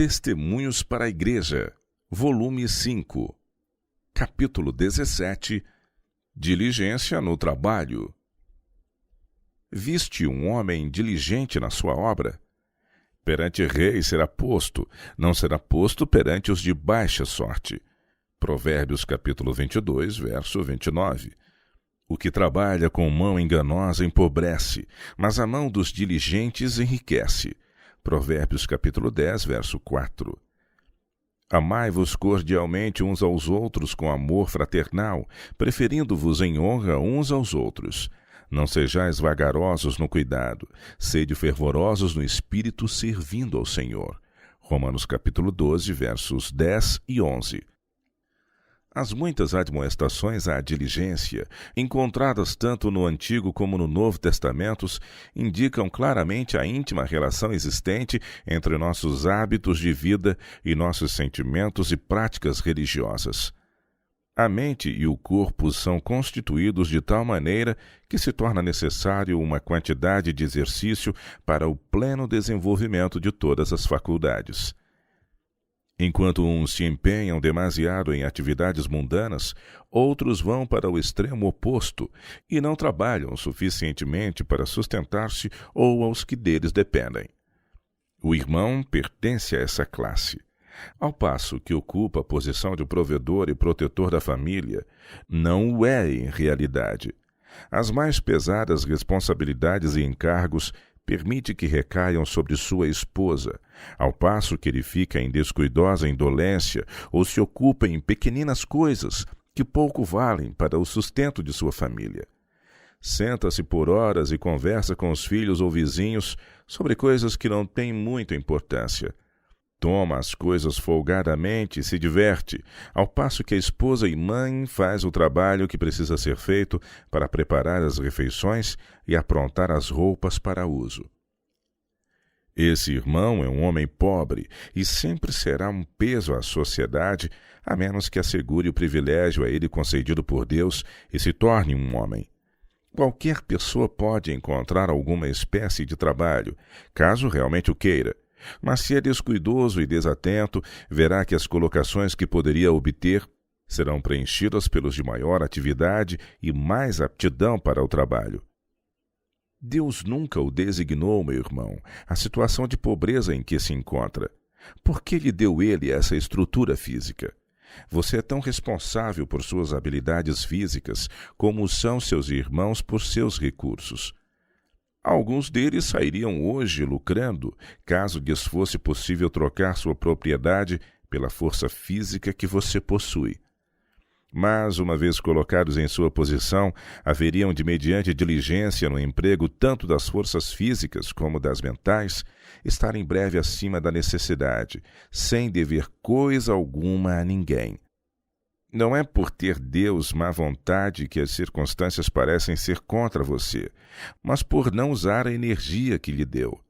Testemunhos para a Igreja, volume 5, capítulo 17, Diligência no trabalho. Viste um homem diligente na sua obra? Perante reis será posto, não será posto perante os de baixa sorte. Provérbios capítulo 22, verso 29. O que trabalha com mão enganosa empobrece, mas a mão dos diligentes enriquece. Provérbios capítulo 10, verso 4. Amai-vos cordialmente uns aos outros com amor fraternal, preferindo-vos em honra uns aos outros. Não sejais vagarosos no cuidado, sede fervorosos no espírito, servindo ao Senhor. Romanos capítulo 12, versos 10 e 11. As muitas admoestações à diligência, encontradas tanto no Antigo como no Novo Testamentos, indicam claramente a íntima relação existente entre nossos hábitos de vida e nossos sentimentos e práticas religiosas. A mente e o corpo são constituídos de tal maneira que se torna necessário uma quantidade de exercício para o pleno desenvolvimento de todas as faculdades. Enquanto uns se empenham demasiado em atividades mundanas, outros vão para o extremo oposto e não trabalham suficientemente para sustentar-se ou aos que deles dependem. O irmão pertence a essa classe. Ao passo que ocupa a posição de provedor e protetor da família, não o é em realidade. As mais pesadas responsabilidades e encargos permite que recaiam sobre sua esposa, ao passo que ele fica em descuidosa indolência ou se ocupa em pequeninas coisas que pouco valem para o sustento de sua família. Senta-se por horas e conversa com os filhos ou vizinhos sobre coisas que não têm muita importância. Toma as coisas folgadamente e se diverte, ao passo que a esposa e mãe faz o trabalho que precisa ser feito para preparar as refeições e aprontar as roupas para uso. Esse irmão é um homem pobre e sempre será um peso à sociedade, a menos que assegure o privilégio a ele concedido por Deus e se torne um homem. Qualquer pessoa pode encontrar alguma espécie de trabalho, caso realmente o queira. Mas se é descuidoso e desatento, verá que as colocações que poderia obter serão preenchidas pelos de maior atividade e mais aptidão para o trabalho. Deus nunca o designou, meu irmão, a situação de pobreza em que se encontra. Por que lhe deu ele essa estrutura física? Você é tão responsável por suas habilidades físicas como são seus irmãos por seus recursos. Alguns deles sairiam hoje lucrando, caso lhes fosse possível trocar sua propriedade pela força física que você possui. Mas, uma vez colocados em sua posição, haveriam de, mediante diligência no emprego tanto das forças físicas como das mentais, estar em breve acima da necessidade, sem dever coisa alguma a ninguém. Não é por ter Deus má vontade que as circunstâncias parecem ser contra você, mas por não usar a energia que lhe deu.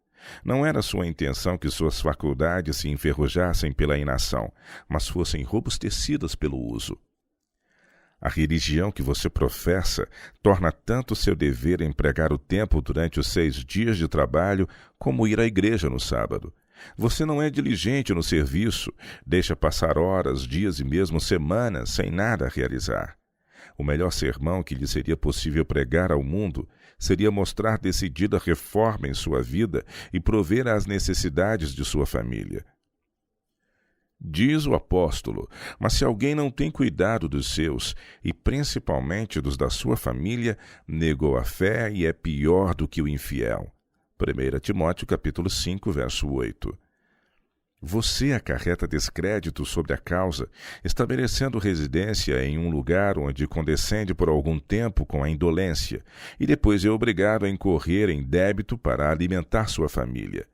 Não era sua intenção que suas faculdades se enferrujassem pela inação, mas fossem robustecidas pelo uso. A religião que você professa torna tanto seu dever empregar o tempo durante os 6 dias de trabalho como ir à igreja no sábado. Você não é diligente no serviço, deixa passar horas, dias e mesmo semanas sem nada a realizar. O melhor sermão que lhe seria possível pregar ao mundo seria mostrar decidida reforma em sua vida e prover às necessidades de sua família. Diz o apóstolo, mas se alguém não tem cuidado dos seus, e principalmente dos da sua família, negou a fé e é pior do que o infiel. 1 Timóteo capítulo 5, verso 8. Você acarreta descrédito sobre a causa, estabelecendo residência em um lugar onde condescende por algum tempo com a indolência, e depois é obrigado a incorrer em débito para alimentar sua família.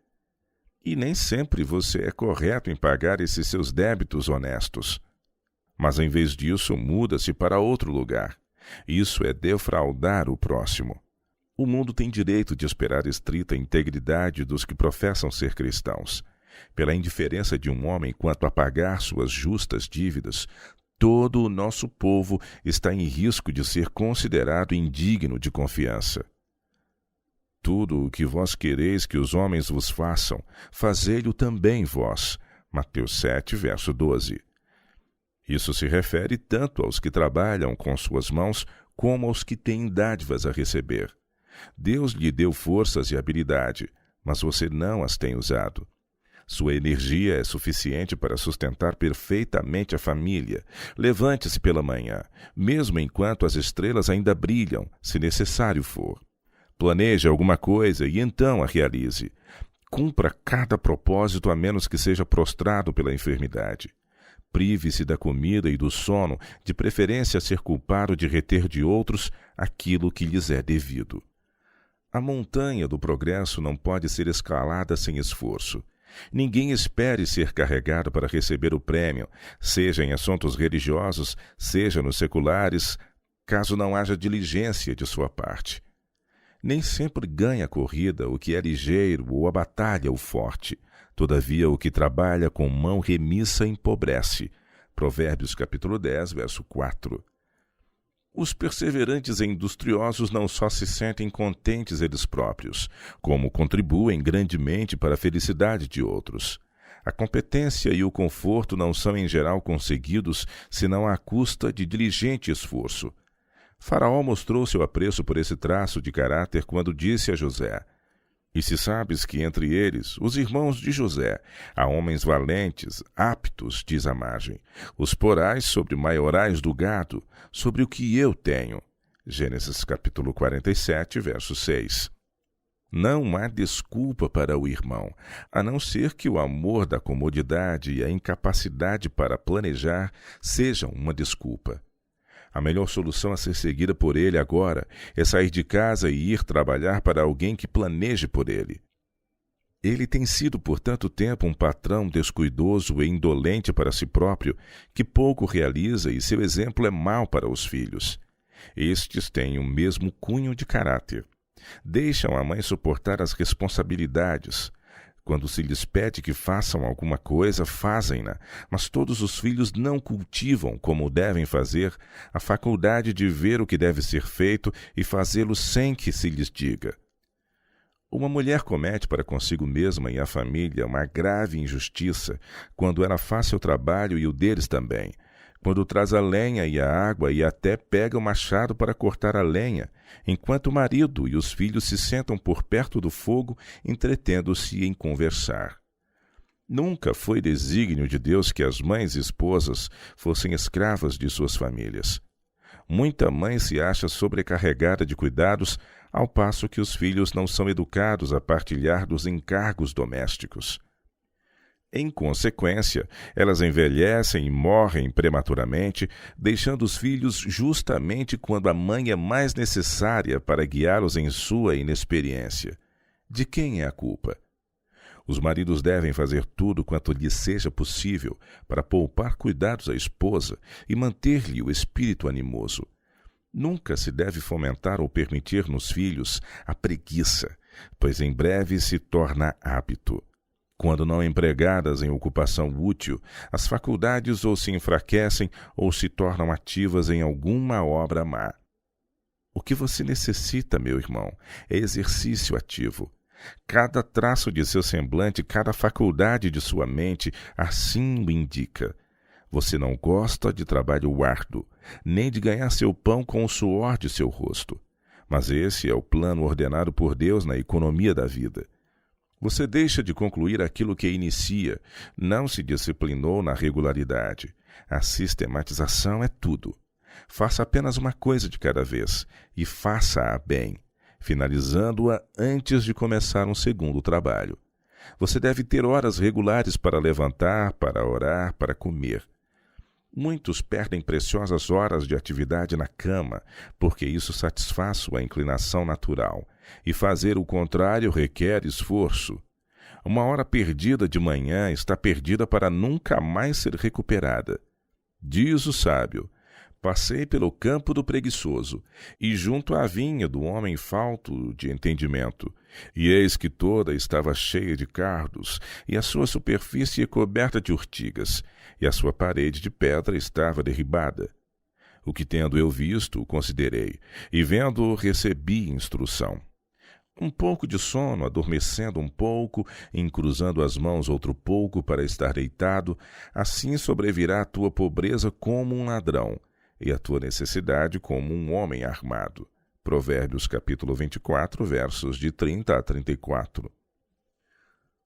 E nem sempre você é correto em pagar esses seus débitos honestos. Mas, em vez disso, muda-se para outro lugar. Isso é defraudar o próximo. O mundo tem direito de esperar estrita integridade dos que professam ser cristãos. Pela indiferença de um homem quanto a pagar suas justas dívidas, todo o nosso povo está em risco de ser considerado indigno de confiança. Tudo o que vós quereis que os homens vos façam, fazei-lo também vós, Mateus 7, verso 12. Isso se refere tanto aos que trabalham com suas mãos como aos que têm dádivas a receber. Deus lhe deu forças e habilidade, mas você não as tem usado. Sua energia é suficiente para sustentar perfeitamente a família. Levante-se pela manhã, mesmo enquanto as estrelas ainda brilham, se necessário for. Planeje alguma coisa e então a realize. Cumpra cada propósito a menos que seja prostrado pela enfermidade. Prive-se da comida e do sono, de preferência a ser culpado de reter de outros aquilo que lhes é devido. A montanha do progresso não pode ser escalada sem esforço. Ninguém espere ser carregado para receber o prêmio, seja em assuntos religiosos, seja nos seculares, caso não haja diligência de sua parte. Nem sempre ganha a corrida o que é ligeiro ou a batalha o forte. Todavia, o que trabalha com mão remissa empobrece. Provérbios capítulo 10, verso 4. Os perseverantes e industriosos não só se sentem contentes eles próprios, como contribuem grandemente para a felicidade de outros. A competência e o conforto não são em geral conseguidos senão à custa de diligente esforço. Faraó mostrou seu apreço por esse traço de caráter quando disse a José: "E se sabes que entre eles, os irmãos de José, há homens valentes, aptos, diz a margem, os porás sobre maiorais do gado, sobre o que eu tenho." Gênesis capítulo 47, verso 6. Não há desculpa para o irmão, a não ser que o amor da comodidade e a incapacidade para planejar sejam uma desculpa. A melhor solução a ser seguida por ele agora é sair de casa e ir trabalhar para alguém que planeje por ele. Ele tem sido por tanto tempo um patrão descuidoso e indolente para si próprio que pouco realiza e seu exemplo é mau para os filhos. Estes têm o mesmo cunho de caráter. Deixam a mãe suportar as responsabilidades. Quando se lhes pede que façam alguma coisa, fazem-na, mas todos os filhos não cultivam, como devem fazer, a faculdade de ver o que deve ser feito e fazê-lo sem que se lhes diga. Uma mulher comete para consigo mesma e a família uma grave injustiça quando ela faz seu trabalho e o deles também, quando traz a lenha e a água e até pega o machado para cortar a lenha, enquanto o marido e os filhos se sentam por perto do fogo, entretendo-se em conversar. Nunca foi desígnio de Deus que as mães e esposas fossem escravas de suas famílias. Muita mãe se acha sobrecarregada de cuidados, ao passo que os filhos não são educados a partilhar dos encargos domésticos. Em consequência, elas envelhecem e morrem prematuramente, deixando os filhos justamente quando a mãe é mais necessária para guiá-los em sua inexperiência. De quem é a culpa? Os maridos devem fazer tudo quanto lhes seja possível para poupar cuidados à esposa e manter-lhe o espírito animoso. Nunca se deve fomentar ou permitir nos filhos a preguiça, pois em breve se torna hábito. Quando não empregadas em ocupação útil, as faculdades ou se enfraquecem ou se tornam ativas em alguma obra má. O que você necessita, meu irmão, é exercício ativo. Cada traço de seu semblante, cada faculdade de sua mente assim o indica. Você não gosta de trabalho árduo, nem de ganhar seu pão com o suor de seu rosto. Mas esse é o plano ordenado por Deus na economia da vida. Você deixa de concluir aquilo que inicia, não se disciplinou na regularidade. A sistematização é tudo. Faça apenas uma coisa de cada vez, e faça-a bem, finalizando-a antes de começar um segundo trabalho. Você deve ter horas regulares para levantar, para orar, para comer. Muitos perdem preciosas horas de atividade na cama, porque isso satisfaz sua inclinação natural, e fazer o contrário requer esforço. Uma hora perdida de manhã está perdida para nunca mais ser recuperada. Diz o sábio: "Passei pelo campo do preguiçoso, e junto à vinha do homem falto de entendimento, e eis que toda estava cheia de cardos, e a sua superfície coberta de urtigas, e a sua parede de pedra estava derribada. O que tendo eu visto, o considerei, e vendo-o recebi instrução. Um pouco de sono, adormecendo um pouco, encruzando as mãos outro pouco para estar deitado, assim sobrevirá a tua pobreza como um ladrão, e a tua necessidade como um homem armado. Provérbios capítulo 24, versos de 30 a 34.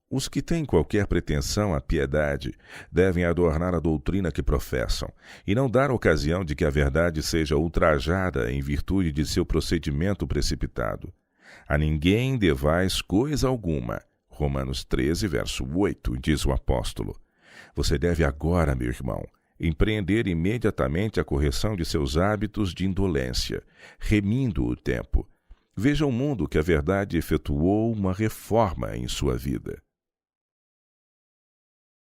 Os que têm qualquer pretensão à piedade devem adornar a doutrina que professam, e não dar ocasião de que a verdade seja ultrajada em virtude de seu procedimento precipitado. A ninguém devais coisa alguma. Romanos 13, verso 8, diz o apóstolo. Você deve agora, meu irmão, empreender imediatamente a correção de seus hábitos de indolência, remindo o tempo. Veja o mundo que a verdade efetuou uma reforma em sua vida.